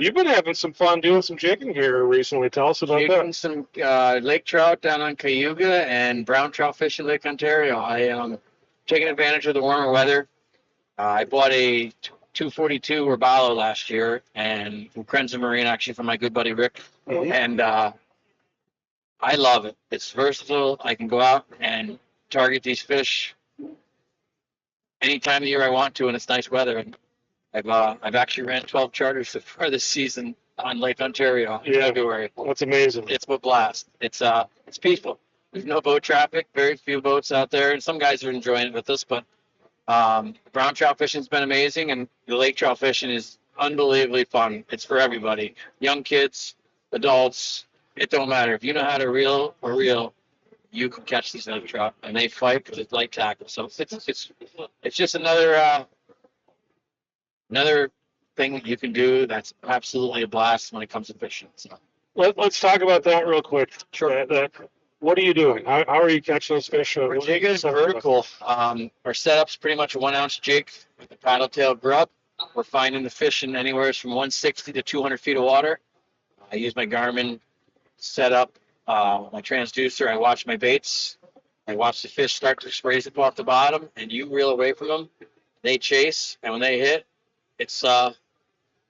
You've been having some fun doing some jigging here recently. Tell us about Jigging that. some lake trout down on Cayuga and brown trout fishing Lake Ontario. I am taking advantage of the warmer weather. I bought a 242 Robalo last year and from Crenza Marine, actually from my good buddy Rick. And I love it. It's versatile. I can go out and target these fish any time of the year I want to, and it's nice weather. And I've actually ran 12 charters so far this season on Lake Ontario in February. That's amazing. It's a blast. It's peaceful. There's no boat traffic, very few boats out there, and some guys are enjoying it with us. But brown trout fishing's been amazing, and the lake trout fishing is unbelievably fun. It's for everybody, young kids, adults. It don't matter if you know how to reel or reel. You can catch these lake trout, and they fight because it's light tackle. So it's just another thing that you can do that's absolutely a blast when it comes to fishing. So Let's talk about that real quick. Sure. What are you doing? How are you catching those fish? Our jig is vertical. Our setup's pretty much a 1 ounce jig with a paddle tail grub. We're finding the fish in anywhere from 160 to 200 feet of water. I use my Garmin setup, my transducer. I watch my baits. I watch the fish start to raise up off the bottom, and you reel away from them. They chase, and when they hit, it's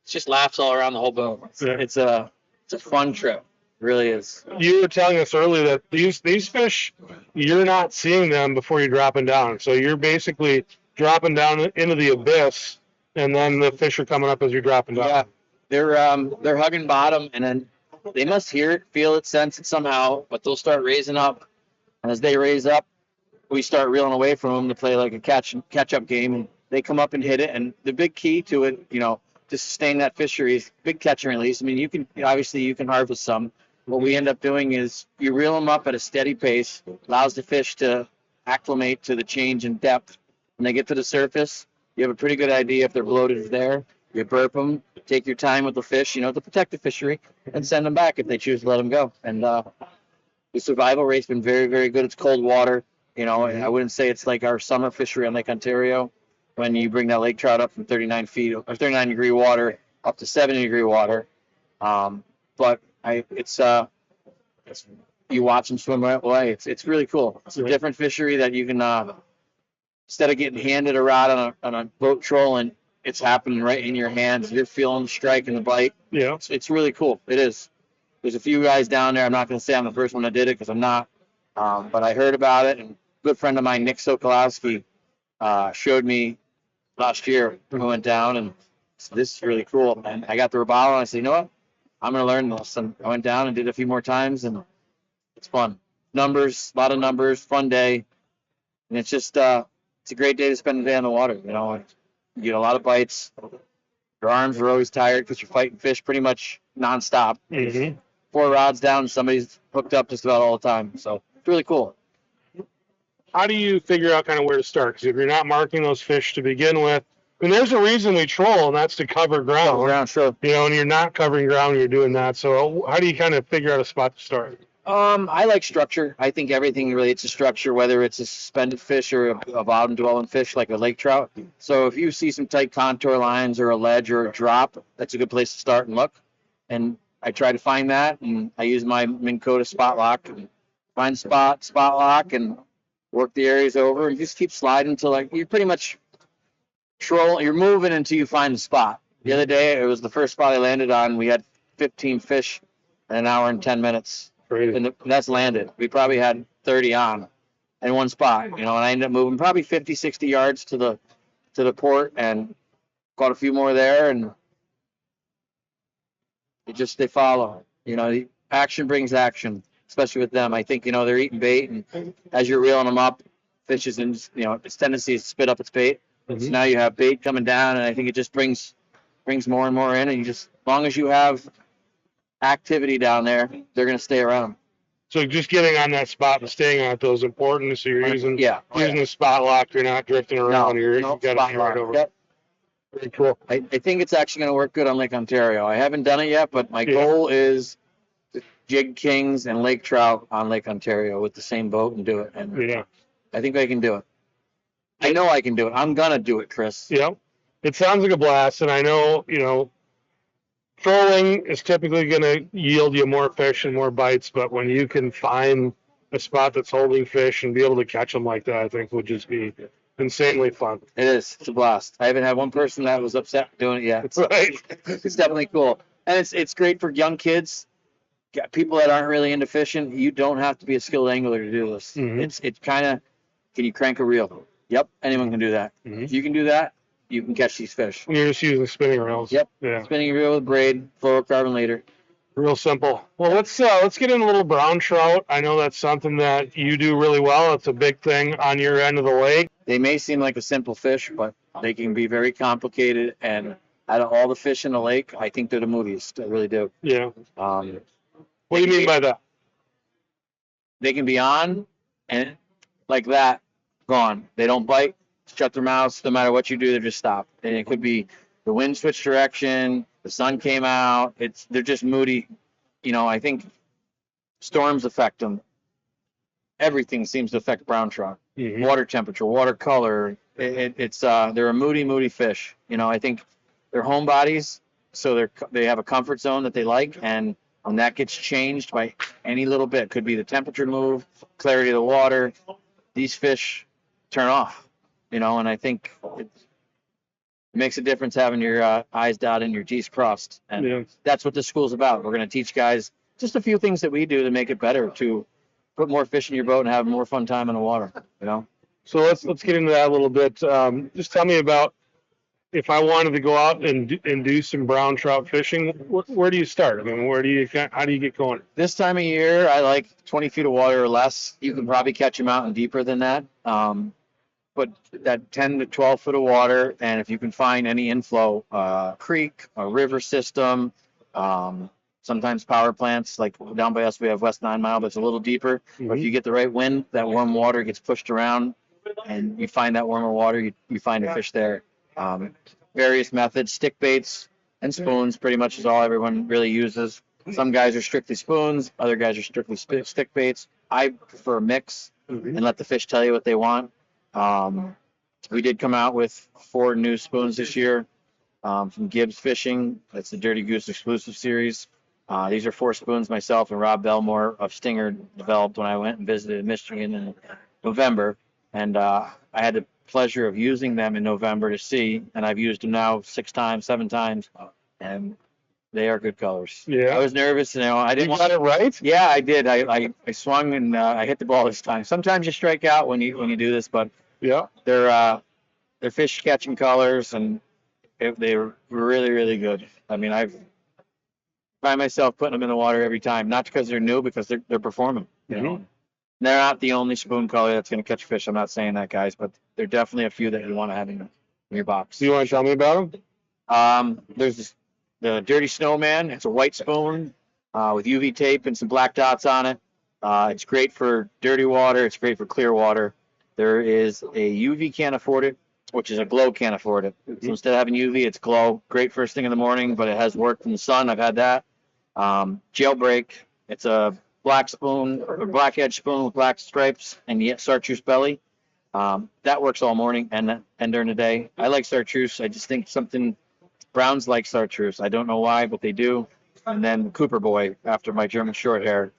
just laughs all around the whole boat. It's a fun trip. It really is. You were telling us earlier that these fish, you're not seeing them before you're dropping down. So you're basically dropping down into the abyss, and then the fish are coming up as you're dropping down. Yeah, they're hugging bottom, and then they must hear it, feel it, sense it somehow. But they'll start raising up, and as they raise up, we start reeling away from them to play like a catch up game, and they come up and hit it. And the big key to it, to sustain that fishery is big catch and release. I mean, you can harvest some. What we end up doing is you reel them up at a steady pace, allows the fish to acclimate to the change in depth. When they get to the surface, you have a pretty good idea if they're bloated there. You burp them, take your time with the fish, to protect the fishery, and send them back if they choose to let them go. And the survival rate's been very, very good. It's cold water. I wouldn't say it's like our summer fishery on Lake Ontario when you bring that lake trout up from 39 feet or 39 degree water up to 70 degree water. But you watch them swim right away. It's really cool. It's a different fishery that you can instead of getting handed a rod on a boat trolling, it's happening right in your hands. You're feeling the strike and the bite. Yeah, it's really cool. It is. There's a few guys down there. I'm not going to say I'm the first one that did it because I'm not. But I heard about it, and a good friend of mine, Nick Sokolowski, showed me last year. We went down, and said, this is really cool. And I got the Robalo, and I said, you know what? I'm going to learn this. And I went down and did it a few more times, and it's fun. Numbers, a lot of numbers, fun day. And it's just, it's a great day to spend the day on the water. You get a lot of bites. Your arms are always tired because you're fighting fish pretty much nonstop. Mm-hmm. 4 rods down, somebody's hooked up just about all the time. So it's really cool. How do you figure out kind of where to start? Because if you're not marking those fish to begin with, I mean, there's a reason we troll, and that's to cover ground. Sure. And you're not covering ground when you're doing that. So how do you kind of figure out a spot to start? I like structure. I think everything relates to structure, whether it's a suspended fish or a bottom-dwelling fish like a lake trout. So if you see some tight contour lines or a ledge or a drop, that's a good place to start and look. And I try to find that, and I use my Minn Kota spot lock and find spot lock, and work the areas over, and just keep sliding until you're pretty much you're moving until you find the spot. The other day, it was the first spot I landed on. We had 15 fish in an hour and 10 minutes. Crazy. And that's landed. We probably had 30 on in one spot, and I ended up moving probably 50, 60 yards to the port and caught a few more there, and they follow. Action brings action, especially with them. I think, they're eating bait, and as you're reeling them up, fish is in, its tendency is to spit up its bait. Mm-hmm. So now you have bait coming down, and I think it just brings more and more in, and as long as you have activity down there, they're going to stay around. So just getting on that spot and staying on it, though, is important. So you're using the spot lock. You're not drifting around. You got it right over. Yep. Very cool. I think it's actually going to work good on Lake Ontario. I haven't done it yet, but my goal is to jig kings and lake trout on Lake Ontario with the same boat and do it. And I think I can do it. I know I can do it. I'm going to do it, Chris. Yeah. It sounds like a blast, and I know, trolling is typically going to yield you more fish and more bites, but when you can find a spot that's holding fish and be able to catch them like that, I think would just be insanely fun. It is. It's a blast. I haven't had one person that was upset doing it yet. It's, Right. it's definitely cool. And it's great for young kids, people that aren't really into fishing. You don't have to be a skilled angler to do this. Mhm. It's kind of, can you crank a reel? Yep, anyone can do that. Mhm. If you can do that, you can catch these fish. You're just using spinning reels. Yep. Yeah. Spinning a reel with braid, fluorocarbon leader. Real simple. Well, let's get in a little brown trout. I know that's something that you do really well. It's a big thing on your end of the lake. They may seem like a simple fish, but they can be very complicated. And out of all the fish in the lake, I think they're the moodiest. I really do. Yeah. What What do you mean by that? They can be on and like that, gone. They don't bite, shut their mouths. No matter what you do, they just stop. And it could be the wind switched direction, the sun came out. They're just moody. You know, I think storms affect them. Everything seems to affect brown trout. Mhm. Water temperature, water color. They're a moody fish. You know, I think they're homebodies, so they have a comfort zone that they like, and when that gets changed by any little bit, could be the temperature move, clarity of the water, these fish turn off. You know, and I think it makes a difference having your I's dotted and your T's crossed, and Yeah. that's what this school's about. We're going to teach guys just a few things that we do to make it better, to put more fish in your boat and have more fun time in the water. You know. So let's get into that a little bit. Just tell me about if I wanted to go out and do some brown trout fishing. Where do you start? I mean, how do you get going? This time of year, I like 20 feet of water or less. You can probably catch them out and deeper than that. But that 10 to 12 foot of water, and if you can find any inflow, creek, a river system, sometimes power plants, like down by us, we have West 9 Mile, but it's a little deeper. But if you get the right wind, that warm water gets pushed around, and you find that warmer water, you find a fish there. Various methods, stick baits and spoons pretty much is all everyone really uses. Some guys are strictly spoons, other guys are strictly stick baits. I prefer a mix and let the fish tell you what they want. We did come out with 4 new spoons this year from Gibbs Fishing. That's the Dirty Goose exclusive series. These are 4 spoons myself and Rob Belmore of Stinger developed when I went and visited Michigan in November. And I had the pleasure of using them in November to see, and I've used them now 6 times, 7 times, and they are good colors. Yeah. I was nervous, you know. I didn't You got it right? Yeah, I did. I swung and I hit the ball this time. Sometimes you strike out when you do this, but Yeah. they're fish catching colors, and they were really good. I mean, I find myself putting them in the water every time, not because they're new, because they're performing. You know, they're not the only spoon color that's going to catch fish. I'm not saying that, guys, but they're definitely a few that you want to have in your box. Do you want to tell me about them? There's the Dirty Snowman. It's a white spoon with UV tape and some black dots on it. It's great for dirty water. It's great for clear water. There is a UV can't afford it, which is a glow can't afford it. So instead of having UV, it's glow. Great first thing in the morning, but it has worked in the sun. I've had that. Jailbreak. It's a black spoon or black edge spoon with black stripes and yet chartreuse belly. That works all morning and during the day. I like chartreuse. I just think Browns like chartreuse. I don't know why, but they do. And then Cooper Boy, after my German short hair.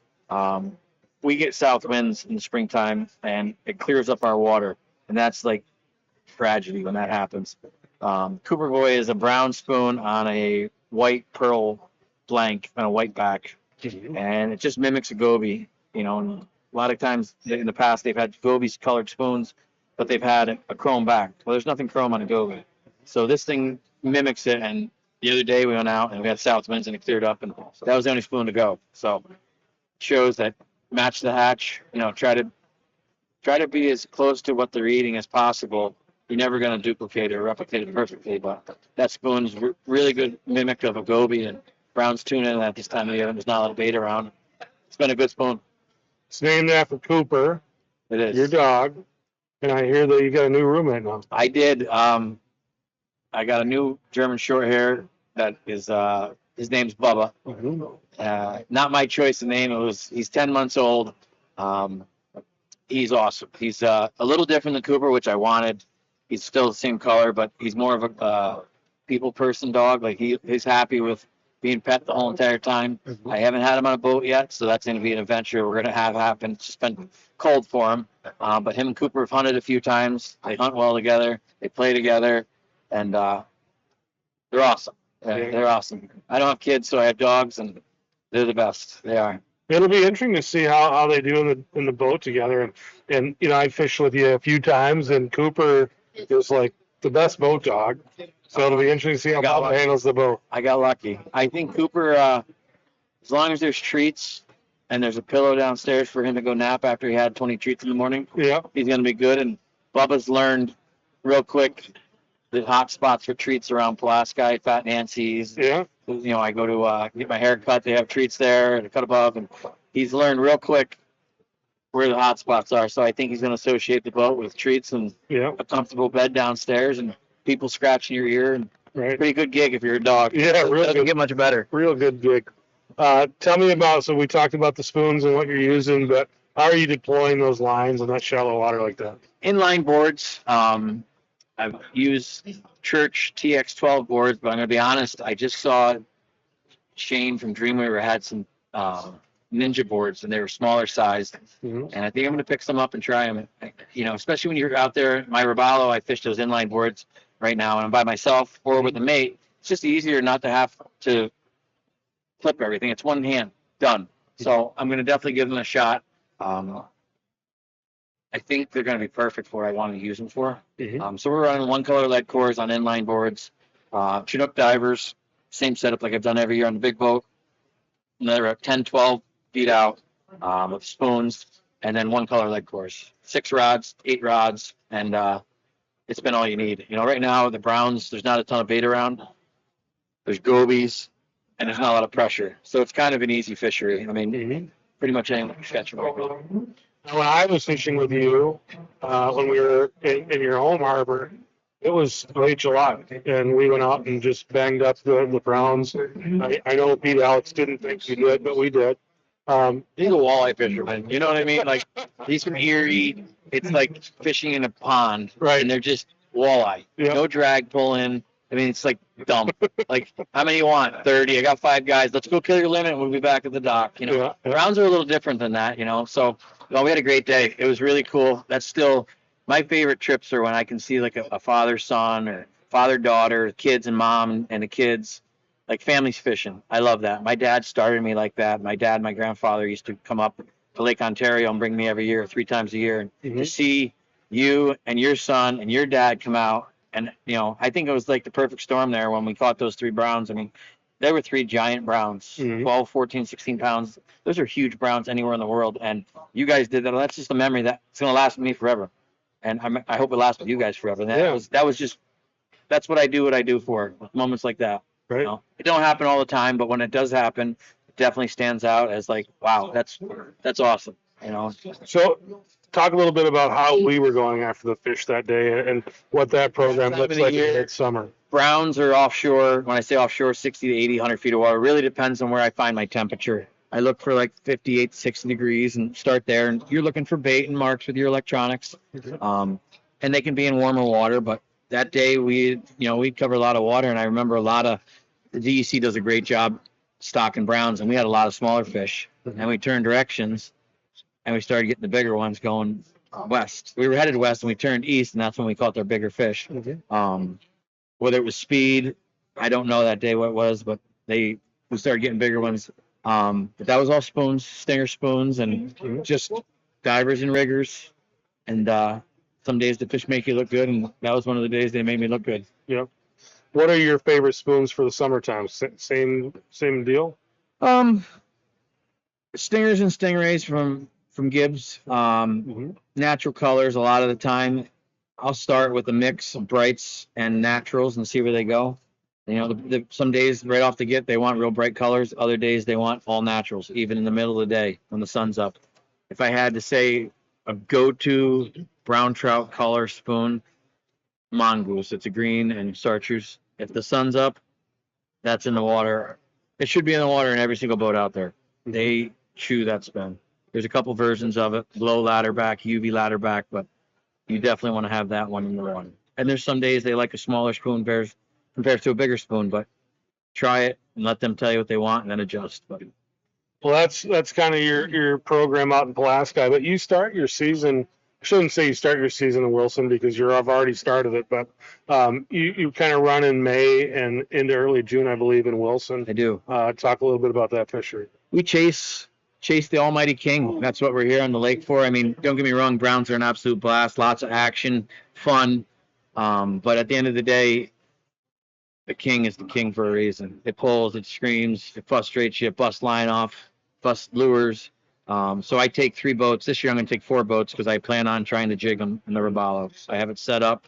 We get south winds in the springtime, and it clears up our water. And that's like tragedy when that happens. Cooper Boy is a brown spoon on a white pearl blank and a white back. And it just mimics a goby. You know, and a lot of times in the past they've had gobies colored spoons, but they've had a chrome back. Well, there's nothing chrome on a goby. So this thing mimics it. And the other day we went out and we had south winds and it cleared up, and that was the only spoon to go. So it shows that match the hatch, you know, try to be as close to what they're eating as possible. You're never going to duplicate it or replicate it perfectly, but that spoon's really good mimic of a goby and Brown's tuna at this time of year. There's not a lot of bait around. It's been a good spoon. It's named after Cooper, It is. your dog, and I hear that you got a new roommate now. I did. I got a new German short hair that is, his name's Bubba. Not my choice of name. He's 10 months old. He's awesome. He's a little different than Cooper, which I wanted. He's still the same color, but he's more of a people person dog. Like he's happy with being pet the whole entire time. I haven't had him on a boat yet, so that's going to be an adventure we're going to have happen. It's just been cold for him. But him and Cooper have hunted a few times. They hunt well together. They play together, and they're awesome. They're awesome. I don't have kids, so I have dogs, and they're the best. They are. It'll be interesting to see how they do in the boat together. And you know, I fished with you a few times, and Cooper is like the best boat dog. So it'll be interesting to see how Bob handles the boat. I got lucky. I think Cooper, as long as there's treats and there's a pillow downstairs for him to go nap after he had 20 treats in the morning, yeah, he's going to be good. And Bubba's learned real quick the hot spots for treats around Pulaski, Fat Nancy's. Yeah. You know, I go to get my hair cut. They have treats there and a cut above. And he's learned real quick where the hot spots are. So I think he's going to associate the boat with treats and a comfortable bed downstairs and people scratching your ear. And pretty good gig if you're a dog. Yeah, so real good. Get much better. Real good gig. Tell me about, so we talked about the spoons and what you're using, but how are you deploying those lines in that shallow water like that? Inline boards. I've used Church TX12 boards, but I'm going to be honest, I just saw Shane from Dreamweaver had some Ninja boards, and they were smaller sized. And I think I'm going to pick some up and try them. You know, especially when you're out there. My Robalo, I fish those inline boards right now, and I'm by myself or with a mate. It's just easier not to have to flip everything. It's one hand, done. So I'm going to definitely give them a shot. I think they're going to be perfect for what I want to use them for. So we're running one color lead cores on inline boards, Chinook divers, same setup like I've done every year on the big boat. Another 10, 12 feet out with spoons, and then one color lead cores. 6 rods, 8 rods, and it's been all you need. You know, right now the browns, there's not a ton of bait around. There's gobies, and there's not a lot of pressure. So it's kind of an easy fishery. I mean, pretty much anyone can catch them right now. When I was fishing with you, when we were in your home harbor, it was late July, and we went out and just banged up the browns. I know Pete Alex didn't think we did, but we did. He's a walleye fisherman. You know what I mean? Like, he's from Erie. It's like fishing in a pond, and they're just walleye. No drag pulling. I mean, it's like dumb. Like, how many you want? 30. I got 5 guys. Let's go kill your limit, and we'll be back at the dock. You know, browns are a little different than that. You know, so we had a great day. It was really cool. That's still my favorite trips are when I can see like a father-son or father-daughter, kids and mom and the kids, like families fishing. I love that. My dad started me like that. My dad, my grandfather used to come up to Lake Ontario and bring me every year, 3 times a year. And to see you and your son and your dad come out, and, you know, I think it was like the perfect storm there when we caught those 3 browns. I mean, there were 3 giant browns, 12, 14, 16 pounds. Those are huge browns anywhere in the world. And you guys did that. That's just a memory that's going to last with me forever. And I hope it lasts with you guys forever. And that was just, that's what I do for moments like that. Right. You know? It don't happen all the time, but when it does happen, it definitely stands out as like, wow, that's awesome. You know. So talk a little bit about how we were going after the fish that day and what that program looks like in midsummer. Browns are offshore. When I say offshore, 60 to 80, 100 feet of water. It really depends on where I find my temperature. I look for like 58 to 60 degrees and start there. And you're looking for bait and marks with your electronics. And they can be in warmer water. But that day we cover a lot of water. And I remember the DEC does a great job stocking browns. And we had a lot of smaller fish. And we turned directions. And we started getting the bigger ones going west. We were headed west and we turned east, and that's when we caught their bigger fish. Whether it was speed, I don't know that day what it was, but we started getting bigger ones. But that was all spoons, stinger spoons, and just divers and riggers. And some days the fish make you look good, and that was one of the days they made me look good. Yeah. What are your favorite spoons for the summertime? Same deal? Stingers and stingrays from Gibbs. Natural colors a lot of the time. I'll start with a mix of brights and naturals and see where they go. You know, some days right off the get they want real bright colors. Other days they want all naturals, even in the middle of the day when the sun's up. If I had to say a go-to brown trout color spoon, mongoose. It's a green and chartreuse. If the sun's up, that's in the water. It should be in the water in every single boat out there. They chew that spin. There's a couple versions of it, glow ladder back, UV ladder back, but you definitely want to have that one in the water. And there's some days they like a smaller spoon compared to a bigger spoon, but try it. and let them tell you what they want and then adjust. But Well, that's kind of your program out in Pulaski. But you start your season. I shouldn't say you start your season in Wilson because I've already started it. But you kind of run in May and into early June, I believe, in Wilson. I do. Talk a little bit about that fishery. We chase the almighty king. That's what we're here on the lake for. I mean, don't get me wrong, browns are an absolute blast, lots of action, fun. But at the end of the day, the king is the king for a reason. It pulls, it screams, it frustrates you, it busts line off, busts lures. So I take 3 boats. This year I'm going to take 4 boats because I plan on trying to jig them in the Robalo. I have it set up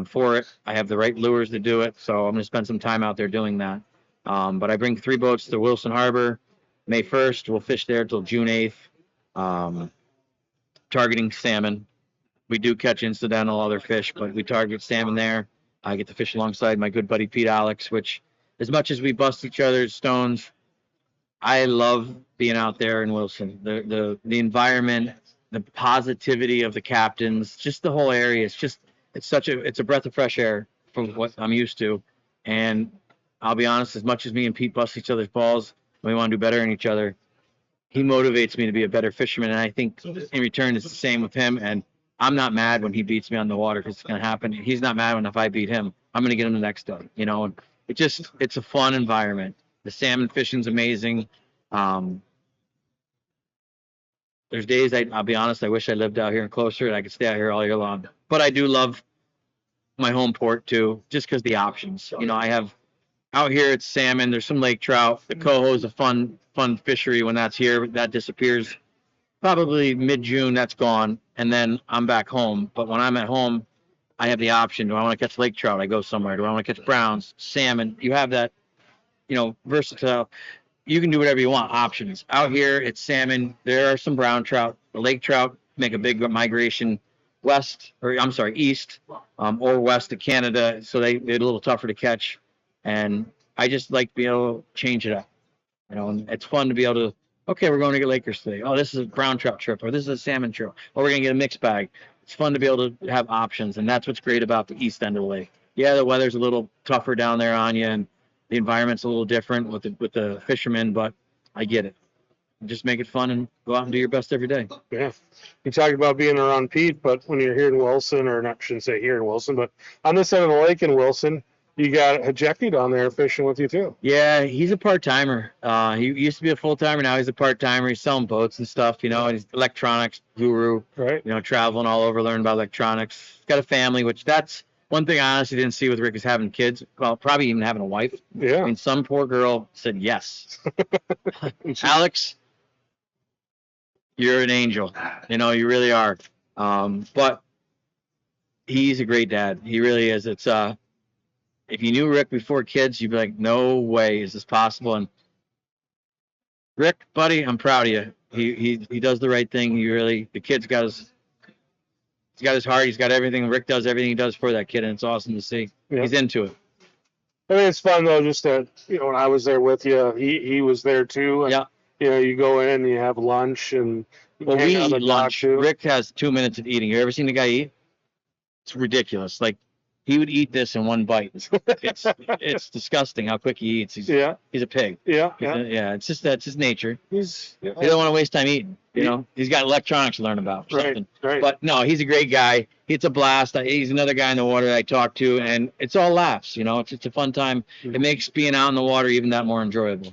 for it. I have the right lures to do it. So I'm going to spend some time out there doing that. But I bring 3 boats to Wilson Harbor. May 1st, we'll fish there till June 8th, targeting salmon. We do catch incidental other fish, but we target salmon there. I get to fish alongside my good buddy Pete Alex, which as much as we bust each other's stones, I love being out there in Wilson. The environment, the positivity of the captains, just the whole area. It's a breath of fresh air from what I'm used to. And I'll be honest, as much as me and Pete bust each other's balls, we want to do better in each other. He motivates me to be a better fisherman, and I think in return it's the same with him. And I'm not mad when he beats me on the water because it's going to happen. He's not mad when if I beat him, I'm going to get him the next day. And it's a fun environment. The salmon fishing's amazing. There's days I'll be honest, I wish I lived out here and closer and I could stay out here all year long. But I do love my home port too, just because the options. I have out here it's salmon. There's some lake trout. The coho is a fun fishery when that's here. That disappears probably mid-June. That's gone, and then I'm back home. But when I'm at home, I have the option. Do I want to catch lake trout? I go somewhere. Do I want to catch browns, salmon? You have that, versatile. You can do whatever you want. Options out here. It's salmon. There are some brown trout. The lake trout make a big migration east, or west of Canada, so they're a little tougher to catch. And I just like to be able to change it up. And it's fun to be able to, okay, we're going to get Lakers today. Oh, this is a brown trout trip, or this is a salmon trip, or we're going to get a mixed bag. It's fun to be able to have options, and that's what's great about the east end of the lake. Yeah, the weather's a little tougher down there on you, and the environment's a little different with the fishermen, but I get it. Just make it fun and go out and do your best every day. Yeah. You talked about being around Pete, but when you're here in Wilson, or not, I shouldn't say here in Wilson, but on this end of the lake in Wilson, you got Hajeki down there fishing with you too. Yeah, he's a part-timer. He used to be a full-timer. Now he's a part-timer. He's selling boats and stuff, and he's electronics guru, right? Traveling all over, learning about electronics. He's got a family, which that's one thing I honestly didn't see with Rick is having kids. Well, probably even having a wife. Yeah. I mean, some poor girl said yes. Alex, you're an angel. You really are. But he's a great dad. He really is. It's if you knew Rick before kids, you'd be like, no way is this possible. And Rick, buddy, I'm proud of you. He does the right thing. The kid's got his heart. He's got everything. Rick does everything he does for that kid, and it's awesome to see. Yeah. He's into it. I mean, it's fun though. Just that when I was there with you, he was there too. And, yeah. You go in, you have lunch, and we eat lunch. Rick has 2 minutes of eating. You ever seen the guy eat? It's ridiculous. Like, he would eat this in one bite. It's disgusting how quick he eats. He's a pig. Yeah. It's just that's his nature. He doesn't want to waste time eating. He's got electronics to learn about. Right. But no, he's a great guy. It's a blast. He's another guy in the water that I talk to, and it's all laughs. It's a fun time. It makes being out in the water even that more enjoyable.